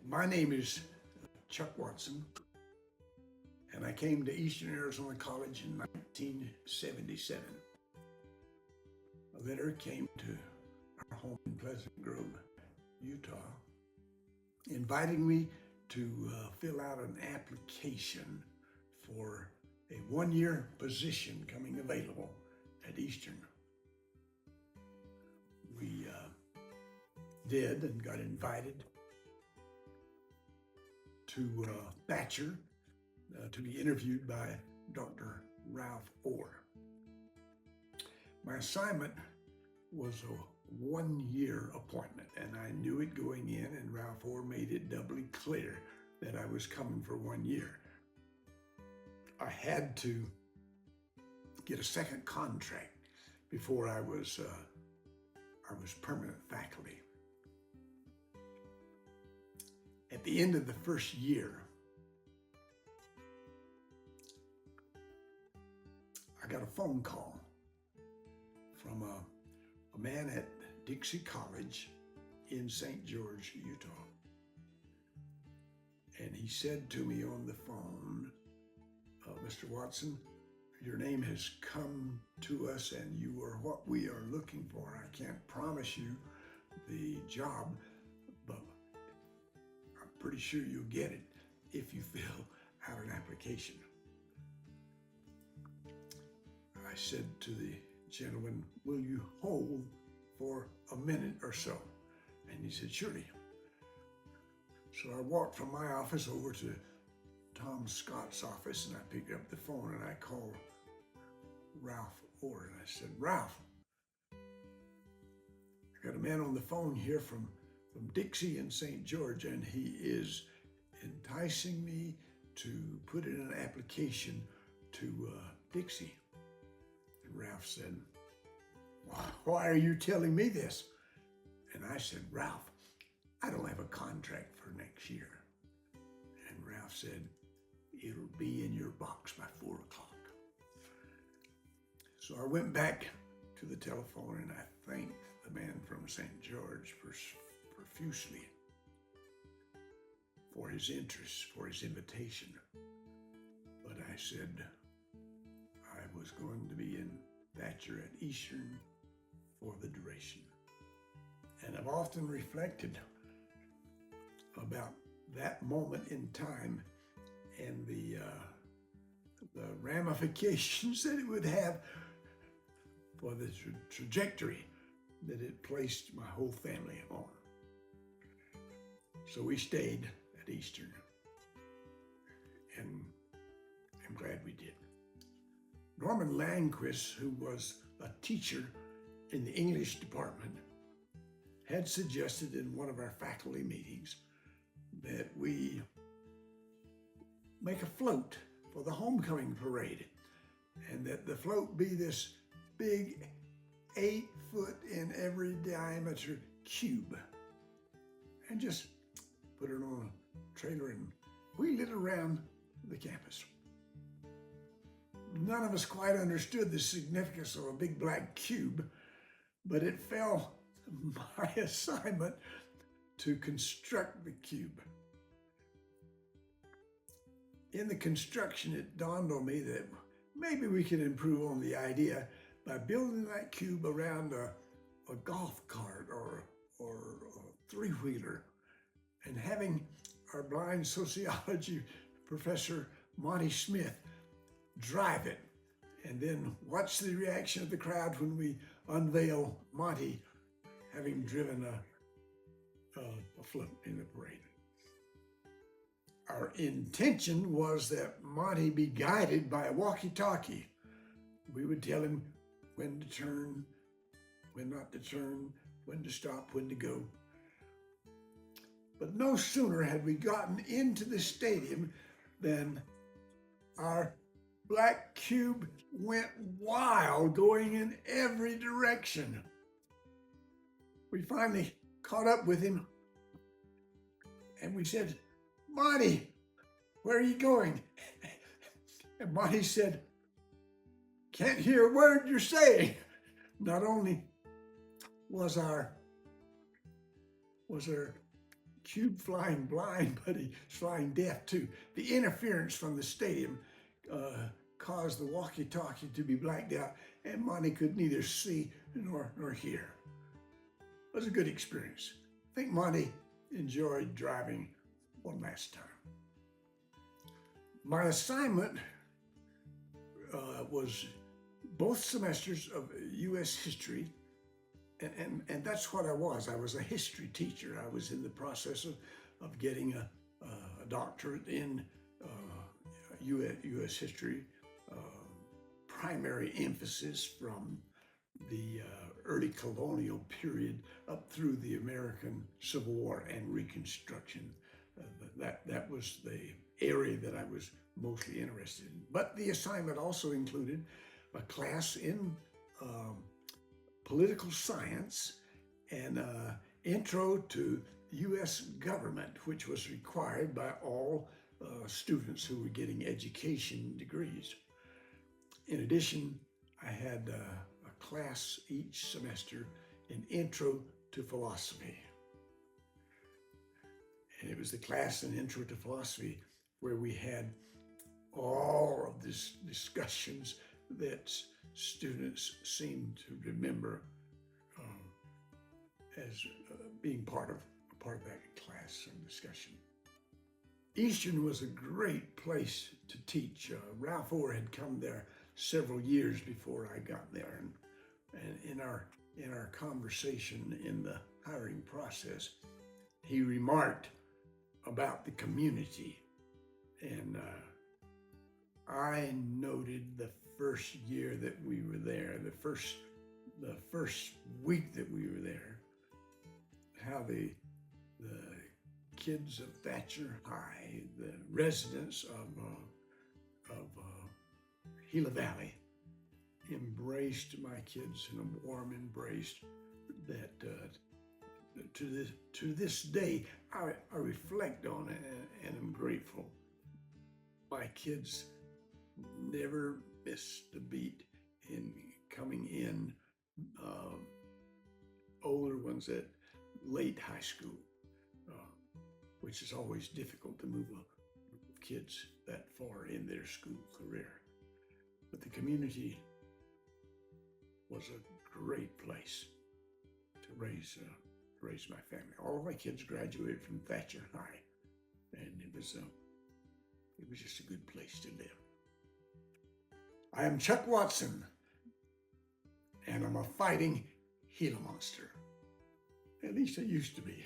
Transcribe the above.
My name is Chuck Watson, and I came to Eastern Arizona College in 1977. A letter came to our home in Pleasant Grove, Utah, inviting me to fill out an application for a one-year position coming available at Eastern. We did and got invited to Thatcher to be interviewed by Dr. Ralph Orr. My assignment was a one-year appointment, and I knew it going in, and Ralph Orr made it doubly clear that I was coming for 1 year. I had to get a second contract before I was permanent faculty. At the end of the first year, I got a phone call from a man at Dixie College in St. George, Utah. And he said to me on the phone, Mr. Watson, your name has come to us and you are what we are looking for. I can't promise you the job, but I'm pretty sure you'll get it if you fill out an application. I said to the gentleman, will you hold for a minute or so? And he said, surely. So I walked from my office over to Tom Scott's office, and I picked up the phone and I called Ralph Orr, and I said, Ralph, I got a man on the phone here from Dixie in St. George, and he is enticing me to put in an application to Dixie. And Ralph said, why are you telling me this? And I said, Ralph, I don't have a contract for next year. And Ralph said, it'll be in your box by 4 o'clock. So I went back to the telephone and I thanked the man from St. George profusely for his interest, for his invitation. But I said I was going to be in Thatcher at Eastern for the duration. And I've often reflected about that moment in time and the ramifications that it would have for the trajectory that it placed my whole family on. So we stayed at Eastern, and I'm glad we did. Norman Landquist, who was a teacher in the English department, had suggested in one of our faculty meetings that we make a float for the homecoming parade, and that the float be this big 8 foot in every diameter cube, and just put it on a trailer and wheel it around the campus. None of us quite understood the significance of a big black cube, but it fell my assignment to construct the cube. In the construction, it dawned on me that maybe we could improve on the idea by building that cube around a golf cart or a three-wheeler, and having our blind sociology professor, Monty Smith, drive it, and then watch the reaction of the crowd when we unveil Monty having driven a float in the parade. Our intention was that Monty be guided by a walkie-talkie. We would tell him when to turn, when not to turn, when to stop, when to go. But no sooner had we gotten into the stadium than our black cube went wild, going in every direction. We finally caught up with him and we said, Monty, where are you going? And Monty said, can't hear a word you're saying. Not only was our cube flying blind, but he's flying deaf too. The interference from the stadium caused the walkie-talkie to be blacked out, and Monty could neither see nor hear. It was a good experience. I think Monty enjoyed driving one last time. My assignment was both semesters of U.S. history, and that's what I was. I was a history teacher. I was in the process of getting a doctorate in U.S. history, primary emphasis from the early colonial period up through the American Civil War and Reconstruction. That was the area that I was mostly interested in. But the assignment also included a class in political science and intro to U.S. government, which was required by all students who were getting education degrees. In addition, I had a class each semester in Intro to Philosophy. And it was the class in Intro to Philosophy where we had all of these discussions that students seem to remember as being part of that class and discussion. Eastern was a great place to teach. Ralph Orr had come there several years before I got there, and in our conversation in the hiring process, he remarked about the community, and I noted the first year that we were there, the first week that we were there, how the kids of Thatcher High, the residents of Gila Valley, embraced my kids in a warm embrace that to this day I reflect on it and am grateful. My kids never missed a beat in coming in, older ones at late high school, which is always difficult to move kids that far in their school career. But the community was a great place to raise my family. All of my kids graduated from Thatcher High, and it was just a good place to live. I am Chuck Watson, and I'm a fighting Gila monster. At least I used to be.